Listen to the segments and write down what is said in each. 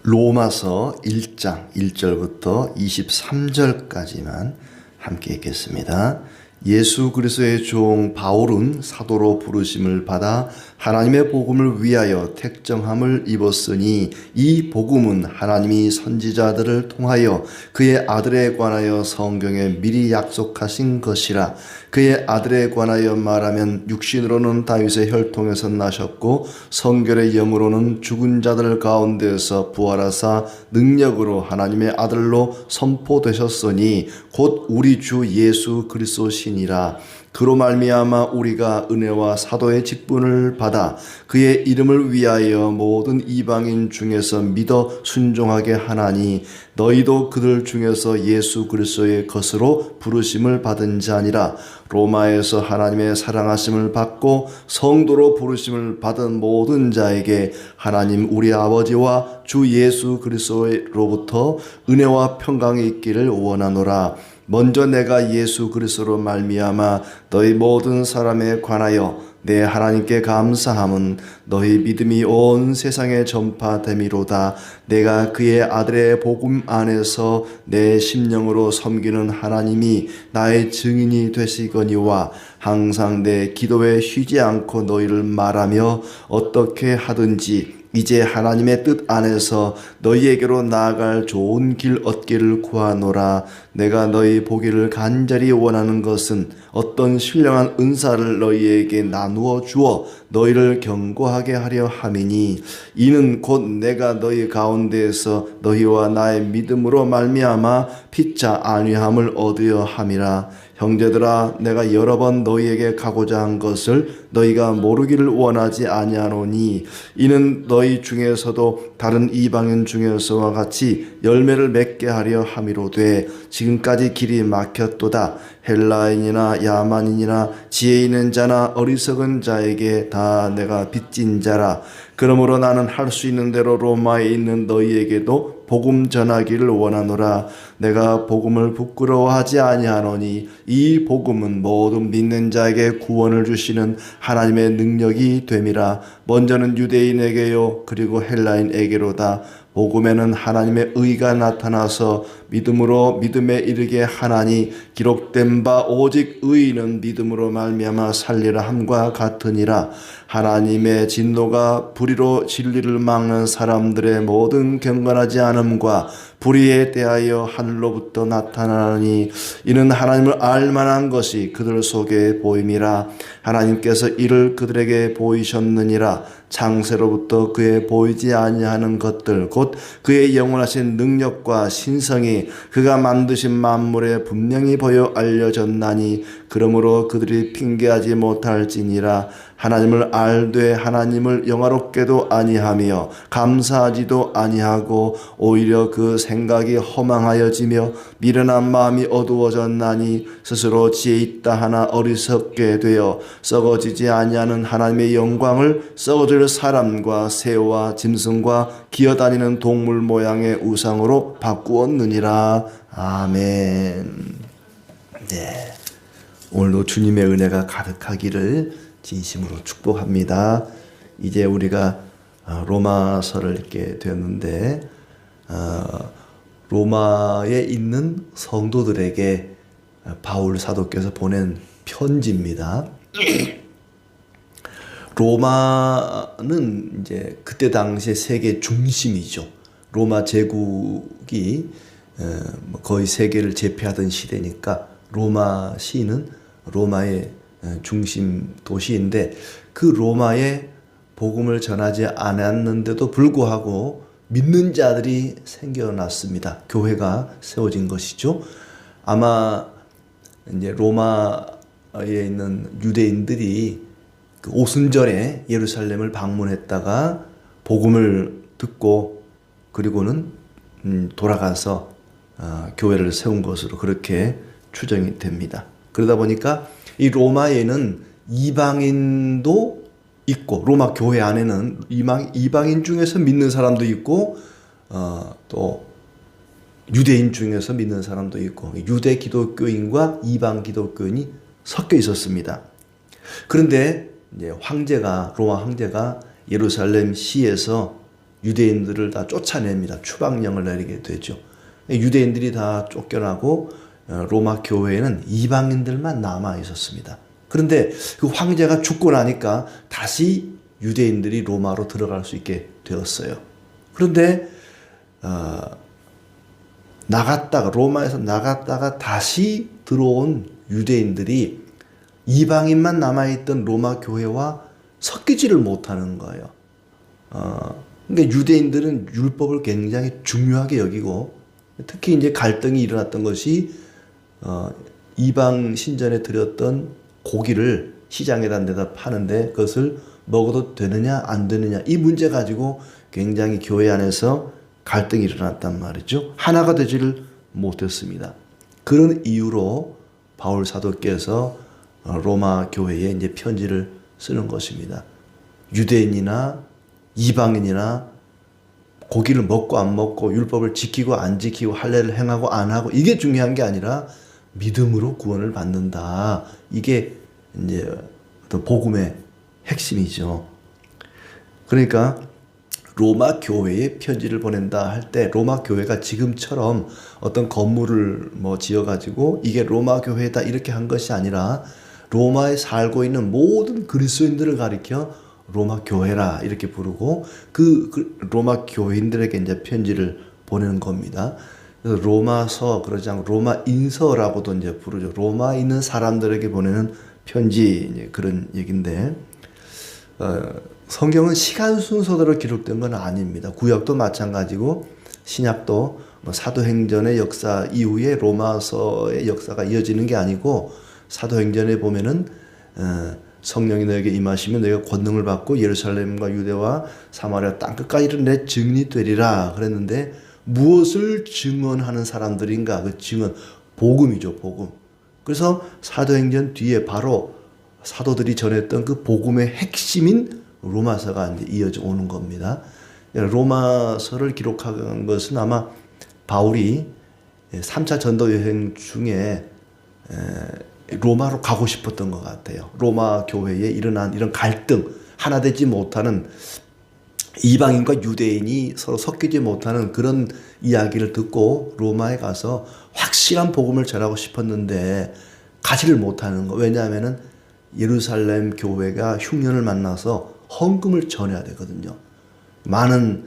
로마서 1장 1절부터 23절까지만 함께 읽겠습니다. 예수 그리스도의 종 바울은 사도로 부르심을 받아 하나님의 복음을 위하여 택정함을 입었으니 이 복음은 하나님이 선지자들을 통하여 그의 아들에 관하여 성경에 미리 약속하신 것이라. 그의 아들에 관하여 말하면 육신으로는 다윗의 혈통에서 나셨고 성결의 영으로는 죽은 자들 가운데서 부활하사 능력으로 하나님의 아들로 선포되셨으니 곧 우리 주 예수 그리스도시니라. 그로 말미암아 우리가 은혜와 사도의 직분을 받아 그의 이름을 위하여 모든 이방인 중에서 믿어 순종하게 하나니 너희도 그들 중에서 예수 그리스도의 것으로 부르심을 받은 자니라. 로마에서 하나님의 사랑하심을 받고 성도로 부르심을 받은 모든 자에게 하나님 우리 아버지와 주 예수 그리스도로부터 은혜와 평강이 있기를 원하노라. 먼저 내가 예수 그리스도로 말미암아 너희 모든 사람에 관하여 내 하나님께 감사함은 너희 믿음이 온 세상에 전파됨이로다. 내가 그의 아들의 복음 안에서 내 심령으로 섬기는 하나님이 나의 증인이 되시거니와 항상 내 기도에 쉬지 않고 너희를 말하며 어떻게 하든지 이제 하나님의 뜻 안에서 너희에게로 나아갈 좋은 길 얻기를 구하노라. 내가 너희 보기를 간절히 원하는 것은 어떤 신령한 은사를 너희에게 나누어 주어 너희를 견고하게 하려 함이니 이는 곧 내가 너희 가운데에서 너희와 나의 믿음으로 말미암아 피차 안위함을 얻으려 함이라. 형제들아, 내가 여러 번 너희에게 가고자 한 것을 너희가 모르기를 원하지 아니하노니 이는 너희 중에서도 다른 이방인 중에서와 같이 열매를 맺게 하려 함이로되 지금까지 길이 막혔도다. 헬라인이나 야만인이나 지혜 있는 자나 어리석은 자에게 다 내가 빚진 자라. 그러므로 나는 할 수 있는 대로 로마에 있는 너희에게도 복음 전하기를 원하노라. 내가 복음을 부끄러워하지 아니하노니 이 복음은 모든 믿는 자에게 구원을 주시는 하나님의 능력이 됨이라. 먼저는 유대인에게요 그리고 헬라인에게로다. 복음에는 하나님의 의가 나타나서 믿음으로 믿음에 이르게 하나니 기록된 바 오직 의인은 믿음으로 말미암아 살리라 함과 같으니라. 하나님의 진노가 불의로 진리를 막는 사람들의 모든 경건하지 않음과 불의에 대하여 하늘로부터 나타나니 이는 하나님을 알만한 것이 그들 속에 보임이라. 하나님께서 이를 그들에게 보이셨느니라. 창세로부터 그의 보이지 아니하는 것들 곧 그의 영원하신 능력과 신성이 그가 만드신 만물에 분명히 보여 알려졌나니 그러므로 그들이 핑계하지 못할지니라. 하나님을 알되 하나님을 영화롭게도 아니하며 감사하지도 아니하고 오히려 그 생각이 허망하여지며 미련한 마음이 어두워졌나니 스스로 지혜 있다 하나 어리석게 되어 썩어지지 아니하는 하나님의 영광을 썩어질 사람과 새와 짐승과 기어다니는 동물 모양의 우상으로 바꾸었느니라. 아멘. 네, 오늘도 주님의 은혜가 가득하기를 진심으로 축복합니다. 이제 우리가 로마서를 읽게 되었는데 로마에 있는 성도들에게 바울 사도께서 보낸 편지입니다. 로마는 이제 그때 당시에 세계 중심이죠. 로마 제국이 거의 세계를 제패하던 시대니까 로마 시는 로마의 중심 도시인데 그 로마에 복음을 전하지 않았는데도 불구하고 믿는 자들이 생겨났습니다. 교회가 세워진 것이죠. 아마 이제 로마에 있는 유대인들이 그 오순절에 예루살렘을 방문했다가 복음을 듣고 그리고는 돌아가서 교회를 세운 것으로 그렇게 추정이 됩니다. 그러다 보니까 이 로마에는 이방인도 있고 로마 교회 안에는 이방인 중에서 믿는 사람도 있고 또 유대인 중에서 믿는 사람도 있고 유대 기독교인과 이방 기독교인이 섞여 있었습니다. 그런데 이제 로마 황제가 예루살렘 시에서 유대인들을 다 쫓아냅니다. 추방령을 내리게 되죠. 유대인들이 다 쫓겨나고 로마 교회에는 이방인들만 남아 있었습니다. 그런데 그 황제가 죽고 나니까 다시 유대인들이 로마로 들어갈 수 있게 되었어요. 그런데 로마에서 나갔다가 다시 들어온 유대인들이 이방인만 남아있던 로마 교회와 섞이지를 못하는 거예요. 그러니까 유대인들은 율법을 굉장히 중요하게 여기고, 특히 이제 갈등이 일어났던 것이 이방 신전에 드렸던 고기를 시장에다 내다 파는데 그것을 먹어도 되느냐 안 되느냐, 이 문제 가지고 굉장히 교회 안에서 갈등이 일어났단 말이죠. 하나가 되지를 못했습니다. 그런 이유로 바울 사도께서 로마 교회에 이제 편지를 쓰는 것입니다. 유대인이나 이방인이나 고기를 먹고 안 먹고, 율법을 지키고 안 지키고, 할례를 행하고 안 하고, 이게 중요한 게 아니라 믿음으로 구원을 받는다. 이게 이제 어떤 복음의 핵심이죠. 그러니까 로마 교회에 편지를 보낸다 할 때, 로마 교회가 지금처럼 어떤 건물을 지어가지고 이게 로마 교회다 이렇게 한 것이 아니라, 로마에 살고 있는 모든 그리스도인들을 가리켜 로마 교회라 이렇게 부르고, 그 로마 교인들에게 이제 편지를 보내는 겁니다. 그래서 로마서, 그러지 않고 로마인서라고도 이제 부르죠. 로마에 있는 사람들에게 보내는 편지, 이제 그런 얘기인데, 성경은 시간 순서대로 기록된 건 아닙니다. 구약도 마찬가지고 신약도 사도행전의 역사 이후에 로마서의 역사가 이어지는 게 아니고, 사도행전에 보면은 성령이 너에게 임하시면 너희가 권능을 받고 예루살렘과 유대와 사마리아 땅 끝까지 이르러 내 증인이 되리라 그랬는데, 무엇을 증언하는 사람들인가? 그 증언, 복음이죠, 복음. 그래서 사도행전 뒤에 바로 사도들이 전했던 그 복음의 핵심인 로마서가 이제 이어져 오는 겁니다. 로마서를 기록한 것은 아마 바울이 3차 전도 여행 중에 로마로 가고 싶었던 것 같아요. 로마 교회에 일어난 이런 갈등, 하나 되지 못하는, 이방인과 유대인이 서로 섞이지 못하는 그런 이야기를 듣고 로마에 가서 확실한 복음을 전하고 싶었는데 가지를 못하는 거. 왜냐하면 예루살렘 교회가 흉년을 만나서 헌금을 전해야 되거든요. 많은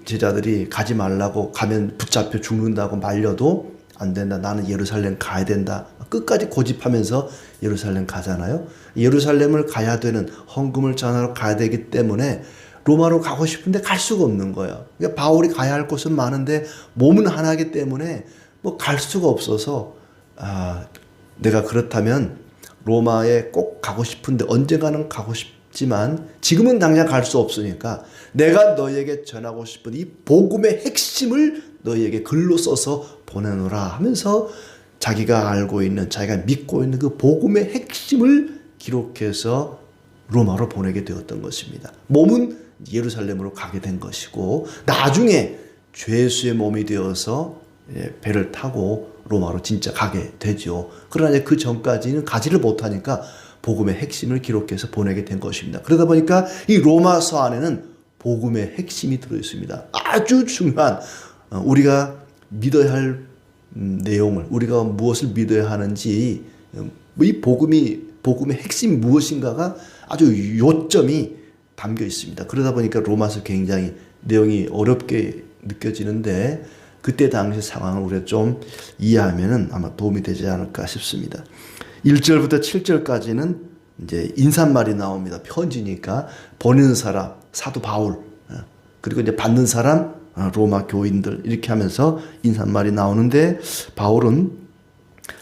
제자들이 가지 말라고, 가면 붙잡혀 죽는다고 말려도 안 된다. 나는 예루살렘 가야 된다. 끝까지 고집하면서 예루살렘 가잖아요. 예루살렘을 가야 되는, 헌금을 전하러 가야 되기 때문에 로마로 가고 싶은데 갈 수가 없는 거예요. 그러니까 바울이 가야 할 곳은 많은데 몸은 하나이기 때문에 갈 수가 없어서, 내가 그렇다면 로마에 꼭 가고 싶은데, 언젠가는 가고 싶지만 지금은 당장 갈 수 없으니까 내가 너에게 전하고 싶은 이 복음의 핵심을 너에게 글로 써서 보내노라 하면서, 자기가 알고 있는, 자기가 믿고 있는 그 복음의 핵심을 기록해서 로마로 보내게 되었던 것입니다. 몸은 예루살렘으로 가게 된 것이고, 나중에 죄수의 몸이 되어서 배를 타고 로마로 진짜 가게 되죠. 그러나 그 전까지는 가지를 못하니까 복음의 핵심을 기록해서 보내게 된 것입니다. 그러다 보니까 이 로마서 안에는 복음의 핵심이 들어있습니다. 아주 중요한, 우리가 믿어야 할 내용을, 우리가 무엇을 믿어야 하는지, 이 복음의 핵심이 무엇인가가 아주 요점이 담겨 있습니다. 그러다 보니까 로마서 굉장히 내용이 어렵게 느껴지는데, 그때 당시 상황을 우리가 좀 이해하면은 아마 도움이 되지 않을까 싶습니다. 1절부터 7절까지는 이제 인사말이 나옵니다. 편지니까 보내는 사람 사도 바울, 그리고 이제 받는 사람 로마 교인들, 이렇게 하면서 인사말이 나오는데, 바울은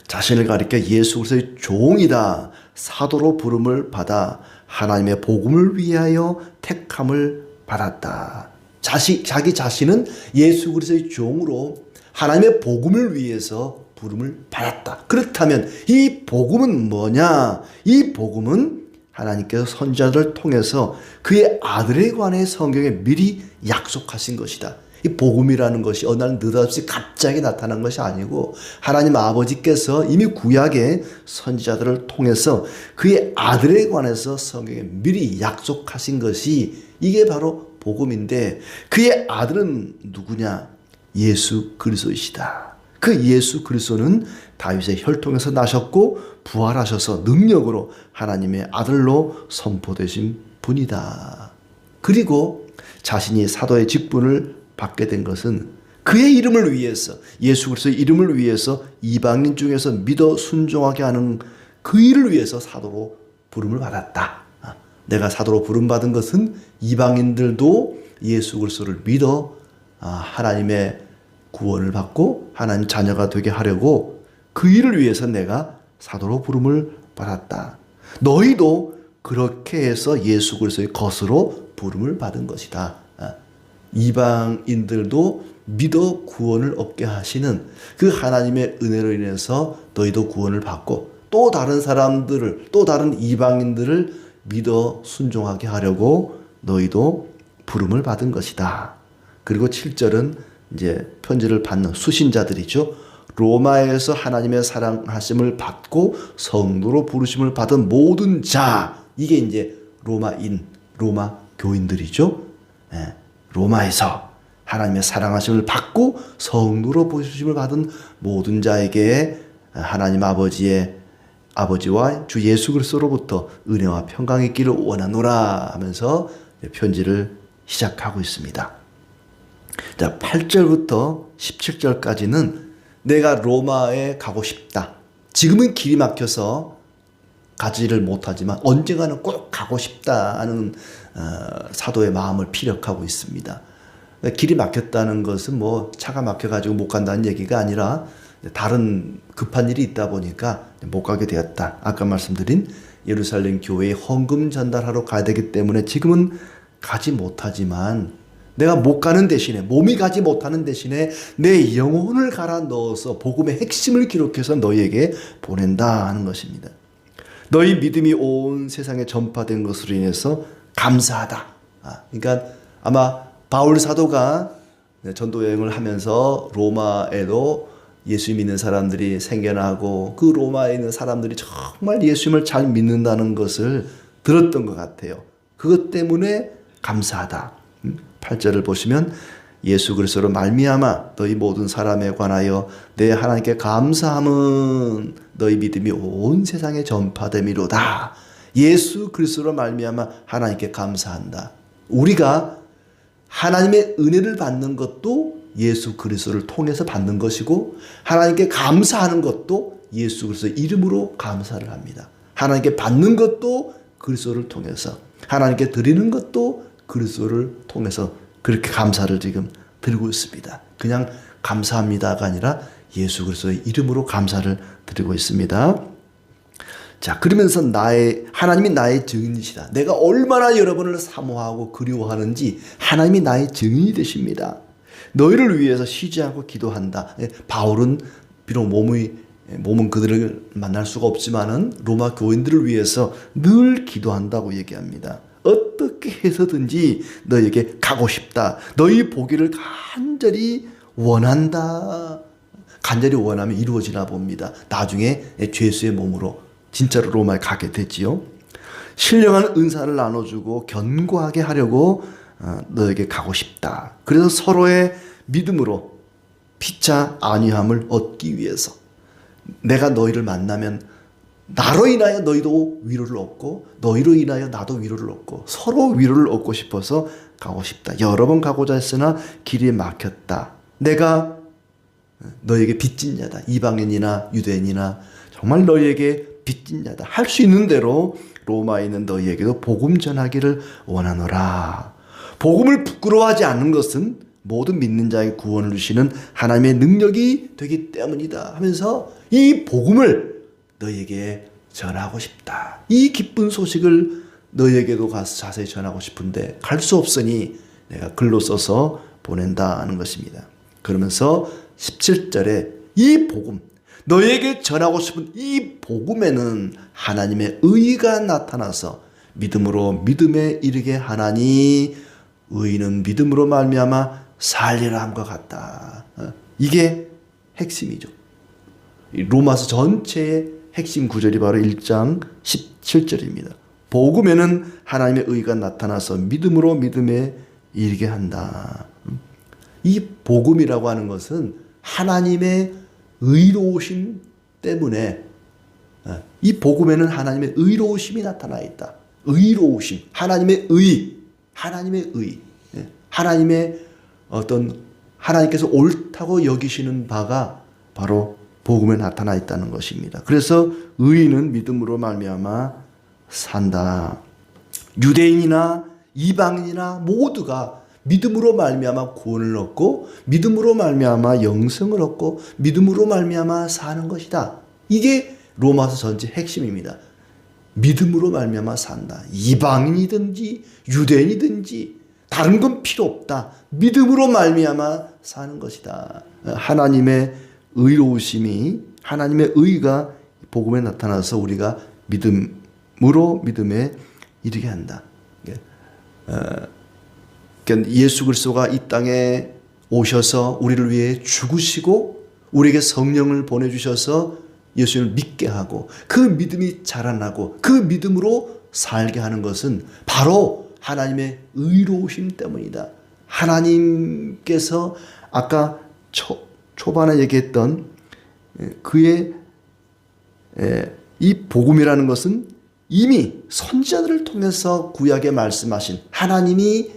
자신을 가리켜 예수 그리스도의 종이다, 사도로 부름을 받아 하나님의 복음을 위하여 택함을 받았다. 자기 자신은 예수 그리스도의 종으로 하나님의 복음을 위해서 부름을 받았다. 그렇다면 이 복음은 뭐냐? 이 복음은 하나님께서 선지자들을 통해서 그의 아들에 관해 성경에 미리 약속하신 것이다. 이 복음이라는 것이 어느 날 느닷없이 갑자기 나타난 것이 아니고, 하나님 아버지께서 이미 구약의 선지자들을 통해서 그의 아들에 관해서 성경에 미리 약속하신 것이, 이게 바로 복음인데 그의 아들은 누구냐? 예수 그리스도이시다. 그 예수 그리스도는 다윗의 혈통에서 나셨고 부활하셔서 능력으로 하나님의 아들로 선포되신 분이다. 그리고 자신이 사도의 직분을 받게 된 것은 그의 이름을 위해서, 예수 그리스도의 이름을 위해서 이방인 중에서 믿어 순종하게 하는 그 일을 위해서 사도로 부름을 받았다. 내가 사도로 부름받은 것은 이방인들도 예수 그리스도를 믿어 하나님의 구원을 받고 하나님 자녀가 되게 하려고 그 일을 위해서 내가 사도로 부름을 받았다. 너희도 그렇게 해서 예수 그리스도의 것으로 부름을 받은 것이다. 이방인들도 믿어 구원을 얻게 하시는 그 하나님의 은혜로 인해서 너희도 구원을 받고 또 다른 사람들을, 또 다른 이방인들을 믿어 순종하게 하려고 너희도 부름을 받은 것이다. 그리고 7절은 이제 편지를 받는 수신자들이죠. 로마에서 하나님의 사랑하심을 받고 성도로 부르심을 받은 모든 자, 이게 이제 로마인, 로마 교인들이죠. 로마에서 하나님의 사랑하심을 받고 성도로 부르심을 받은 모든 자에게 하나님 아버지와 주 예수 그리스도로부터 은혜와 평강이 있기를 원하노라 하면서 편지를 시작하고 있습니다. 자, 8절부터 17절까지는 내가 로마에 가고 싶다. 지금은 길이 막혀서 가지를 못하지만 언젠가는 꼭 가고 싶다는 사도의 마음을 피력하고 있습니다. 길이 막혔다는 것은 뭐 차가 막혀가지고 못 간다는 얘기가 아니라 다른 급한 일이 있다 보니까 못 가게 되었다. 아까 말씀드린 예루살렘 교회에 헌금 전달하러 가야 되기 때문에 지금은 가지 못하지만 내가 못 가는 대신에, 몸이 가지 못하는 대신에 내 영혼을 갈아 넣어서 복음의 핵심을 기록해서 너희에게 보낸다 하는 것입니다. 너희 믿음이 온 세상에 전파된 것으로 인해서 감사하다. 그러니까 아마 바울 사도가 전도 여행을 하면서 로마에도 예수 믿는 사람들이 생겨나고 그 로마에 있는 사람들이 정말 예수님을 잘 믿는다는 것을 들었던 것 같아요. 그것 때문에 감사하다. 8절을 보시면 예수 그리스도로 말미암아 너희 모든 사람에 관하여 내 하나님께 감사함은 너희 믿음이 온 세상에 전파됨이로다. 예수 그리스도로 말미암아 하나님께 감사한다. 우리가 하나님의 은혜를 받는 것도 예수 그리스도를 통해서 받는 것이고 하나님께 감사하는 것도 예수 그리스도의 이름으로 감사를 합니다. 하나님께 받는 것도 그리스도를 통해서, 하나님께 드리는 것도 그리스도를 통해서 그렇게 감사를 지금 드리고 있습니다. 그냥 감사합니다가 아니라 예수 그리스도의 이름으로 감사를 드리고 있습니다. 자, 그러면서 하나님이 나의 증인이시다. 내가 얼마나 여러분을 사모하고 그리워하는지 하나님이 나의 증인이 되십니다. 너희를 위해서 쉬지 않고 기도한다. 바울은 비록 몸은 그들을 만날 수가 없지만은 로마 교인들을 위해서 늘 기도한다고 얘기합니다. 어떻게 해서든지 너희에게 가고 싶다. 너희 보기를 간절히 원한다. 간절히 원하면 이루어지나 봅니다. 나중에 죄수의 몸으로 진짜로 로마에 가게 되지요. 신령한 은사를 나눠주고 견고하게 하려고 너에게 가고 싶다. 그래서 서로의 믿음으로 피차 안위함을 얻기 위해서 내가 너희를 만나면 나로 인하여 너희도 위로를 얻고 너희로 인하여 나도 위로를 얻고 서로 위로를 얻고 싶어서 가고 싶다. 여러 번 가고자 했으나 길이 막혔다. 내가 너희에게 빚진 자다. 이방인이나 유대인이나 정말 너희에게 빚진 자다. 할 수 있는 대로 로마에 있는 너희에게도 복음 전하기를 원하노라. 복음을 부끄러워하지 않는 것은 모든 믿는 자의 구원을 주시는 하나님의 능력이 되기 때문이다 하면서 이 복음을 너희에게 전하고 싶다. 이 기쁜 소식을 너희에게도 가서 자세히 전하고 싶은데 갈 수 없으니 내가 글로 써서 보낸다 하는 것입니다. 그러면서 17절에 이 복음, 너희에게 전하고 싶은 이 복음에는 하나님의 의가 나타나서 믿음으로 믿음에 이르게 하나니 의인은 믿음으로 말미암아 살리라 함과 같다. 이게 핵심이죠. 로마서 전체의 핵심 구절이 바로 1장 17절입니다. 복음에는 하나님의 의가 나타나서 믿음으로 믿음에 이르게 한다. 이 복음이라고 하는 것은 하나님의 의로우심 때문에, 이 복음에는 하나님의 의로우심이 나타나 있다. 의로우심, 하나님의 의, 하나님의 어떤 하나님께서 옳다고 여기시는 바가 바로 복음에 나타나 있다는 것입니다. 그래서 의인은 믿음으로 말미암아 산다. 유대인이나 이방인이나 모두가 믿음으로 말미암아 구원을 얻고 믿음으로 말미암아 영생을 얻고 믿음으로 말미암아 사는 것이다. 이게 로마서 전체 핵심입니다. 믿음으로 말미암아 산다. 이방인이든지 유대인이든지 다른 건 필요 없다. 믿음으로 말미암아 사는 것이다. 하나님의 의로우심이, 하나님의 의가 복음에 나타나서 우리가 믿음으로 믿음에 이르게 한다. 예수 그리스도가 이 땅에 오셔서 우리를 위해 죽으시고 우리에게 성령을 보내주셔서 예수님을 믿게 하고 그 믿음이 자라나고 그 믿음으로 살게 하는 것은 바로 하나님의 의로우심 때문이다. 하나님께서 아까 초반에 얘기했던 그의 이 복음이라는 것은 이미 선지자들을 통해서 구약에 말씀하신 하나님이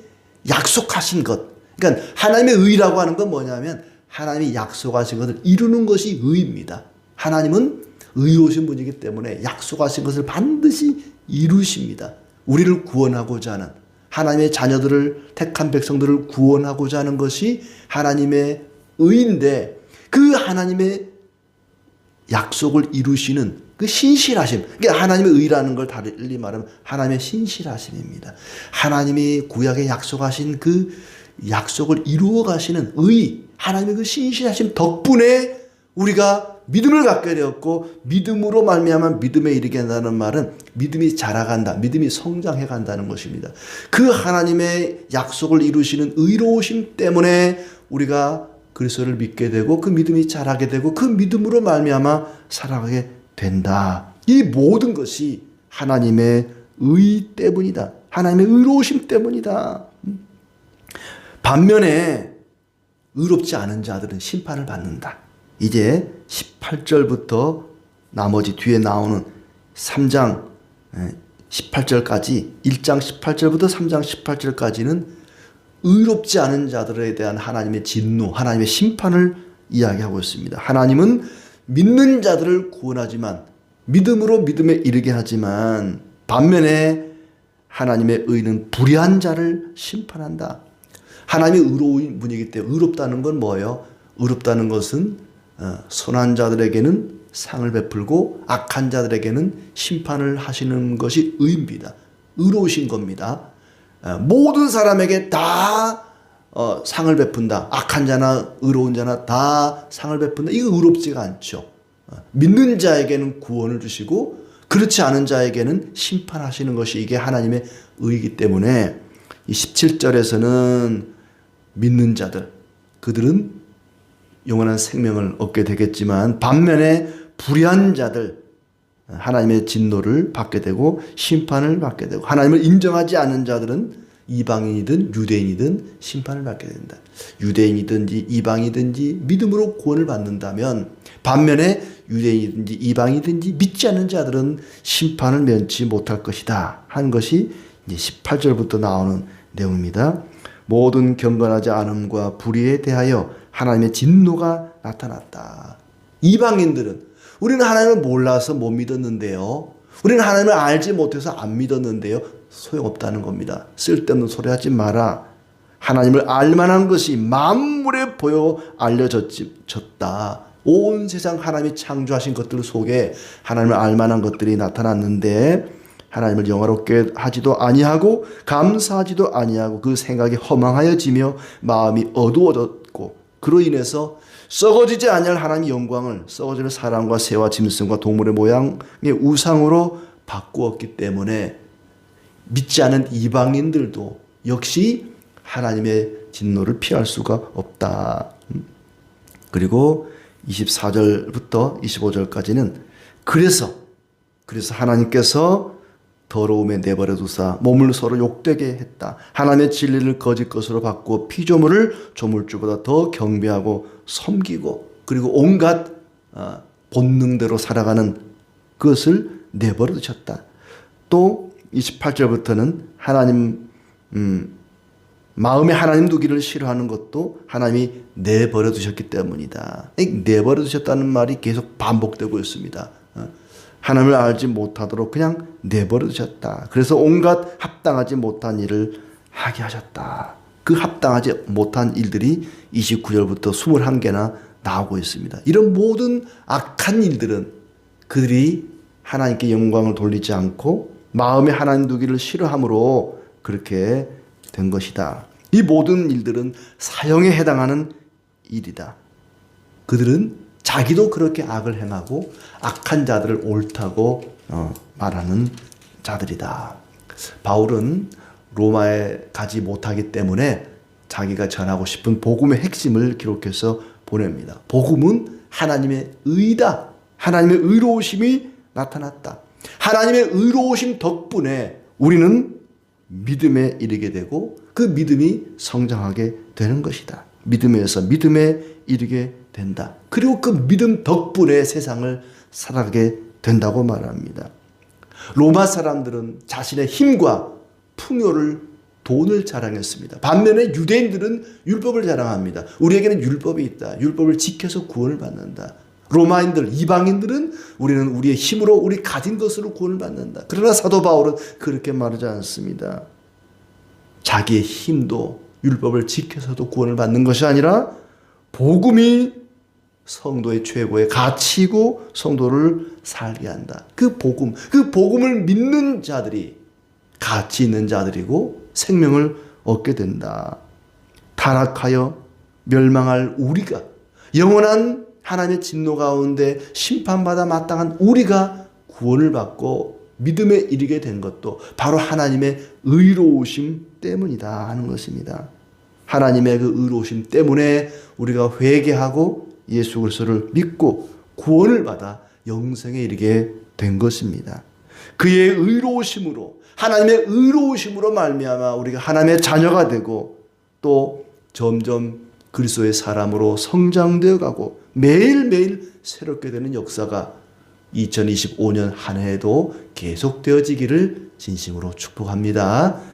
약속하신 것. 그러니까 하나님의 의라고 하는 건 뭐냐면 하나님이 약속하신 것을 이루는 것이 의입니다. 하나님은 의로우신 분이기 때문에 약속하신 것을 반드시 이루십니다. 우리를 구원하고자 하는, 하나님의 자녀들을, 택한 백성들을 구원하고자 하는 것이 하나님의 의인데, 그 하나님의 약속을 이루시는 그 신실하심, 그러니까 하나님의 의라는 걸 달리 말하면 하나님의 신실하심입니다. 하나님이 구약에 약속하신 그 약속을 이루어 가시는 의, 하나님의 그 신실하심 덕분에 우리가 믿음을 갖게 되었고, 믿음으로 말미암아 믿음에 이르게 한다는 말은 믿음이 자라간다, 믿음이 성장해 간다는 것입니다. 그 하나님의 약속을 이루시는 의로우심 때문에 우리가 그리스도를 믿게 되고 그 믿음이 자라게 되고 그 믿음으로 말미암아 살아가게 된다. 이 모든 것이 하나님의 의 때문이다. 하나님의 의로우심 때문이다. 반면에 의롭지 않은 자들은 심판을 받는다. 이제 18절부터 나머지 뒤에 나오는 3장 18절까지, 1장 18절부터 3장 18절까지는 의롭지 않은 자들에 대한 하나님의 진노, 하나님의 심판을 이야기하고 있습니다. 하나님은 믿는 자들을 구원하지만, 믿음으로 믿음에 이르게 하지만, 반면에 하나님의 의는 불의한 자를 심판한다. 하나님이 의로운 분이기 때문에, 의롭다는 건 뭐예요? 의롭다는 것은 선한 자들에게는 상을 베풀고 악한 자들에게는 심판을 하시는 것이 의입니다. 의로우신 겁니다. 모든 사람에게 다 상을 베푼다. 악한 자나 의로운 자나 다 상을 베푼다. 이거 의롭지가 않죠. 믿는 자에게는 구원을 주시고 그렇지 않은 자에게는 심판하시는 것이 이게 하나님의 의이기 때문에 이 17절에서는 믿는 자들, 그들은 영원한 생명을 얻게 되겠지만, 반면에 불의한 자들, 하나님의 진노를 받게 되고 심판을 받게 되고, 하나님을 인정하지 않는 자들은 이방인이든 유대인이든 심판을 받게 된다. 유대인이든지 이방이든지 믿음으로 구원을 받는다면, 반면에 유대인이든지 이방이든지 믿지 않는 자들은 심판을 면치 못할 것이다 한 것이 이제 18절부터 나오는 내용입니다. 모든 경건하지 않음과 불의에 대하여 하나님의 진노가 나타났다. 이방인들은, 우리는 하나님을 몰라서 못 믿었는데요, 우리는 하나님을 알지 못해서 안 믿었는데요, 소용없다는 겁니다. 쓸데없는 소리 하지 마라. 하나님을 알만한 것이 만물에 보여 알려졌다. 온 세상 하나님이 창조하신 것들 속에 하나님을 알만한 것들이 나타났는데 하나님을 영화롭게 하지도 아니하고 감사하지도 아니하고 그 생각이 허망하여지며 마음이 어두워졌고, 그로 인해서 썩어지지 아니할 하나님의 영광을 썩어지는 사람과 새와 짐승과 동물의 모양의 우상으로 바꾸었기 때문에 믿지 않은 이방인들도 역시 하나님의 진노를 피할 수가 없다. 그리고 24절부터 25절까지는 그래서 하나님께서 더러움에 내버려 두사 몸을 서로 욕되게 했다. 하나님의 진리를 거짓 것으로 바꾸어 피조물을 조물주보다 더 경배하고 섬기고 그리고 온갖 본능대로 살아가는 그것을 내버려 두셨다. 또 28절부터는 하나님 마음에 하나님 두기를 싫어하는 것도 하나님이 내버려 두셨기 때문이다. 내버려 두셨다는 말이 계속 반복되고 있습니다. 하나님을 알지 못하도록 그냥 내버려 두셨다. 그래서 온갖 합당하지 못한 일을 하게 하셨다. 그 합당하지 못한 일들이 29절부터 21개나 나오고 있습니다. 이런 모든 악한 일들은 그들이 하나님께 영광을 돌리지 않고 마음에 하나님 두기를 싫어함으로 그렇게 된 것이다. 이 모든 일들은 사형에 해당하는 일이다. 그들은 자기도 그렇게 악을 행하고 악한 자들을 옳다고 말하는 자들이다. 바울은 로마에 가지 못하기 때문에 자기가 전하고 싶은 복음의 핵심을 기록해서 보냅니다. 복음은 하나님의 의다. 하나님의 의로우심이 나타났다. 하나님의 의로우심 덕분에 우리는 믿음에 이르게 되고 그 믿음이 성장하게 되는 것이다. 믿음에서 믿음에 이르게 된다. 그리고 그 믿음 덕분에 세상을 살아가게 된다고 말합니다. 로마 사람들은 자신의 힘과 풍요를 돈을 자랑했습니다. 반면에 유대인들은 율법을 자랑합니다. 우리에게는 율법이 있다. 율법을 지켜서 구원을 받는다. 로마인들, 이방인들은 우리는 우리의 힘으로 우리 가진 것으로 구원을 받는다. 그러나 사도 바울은 그렇게 말하지 않습니다. 자기의 힘도 율법을 지켜서도 구원을 받는 것이 아니라 복음이 성도의 최고의 가치이고 성도를 살게 한다. 그 복음을 믿는 자들이 가치 있는 자들이고 생명을 얻게 된다. 타락하여 멸망할 우리가 영원한 하나님의 진노 가운데 심판받아 마땅한 우리가 구원을 받고 믿음에 이르게 된 것도 바로 하나님의 의로우심 때문이다 하는 것입니다. 하나님의 그 의로우심 때문에 우리가 회개하고 예수 그리스도를 믿고 구원을 받아 영생에 이르게 된 것입니다. 그의 의로우심으로 하나님의 의로우심으로 말미암아 우리가 하나님의 자녀가 되고 또 점점 그리스도의 사람으로 성장되어 가고 매일매일 새롭게 되는 역사가 2025년 한 해에도 계속되어지기를 진심으로 축복합니다.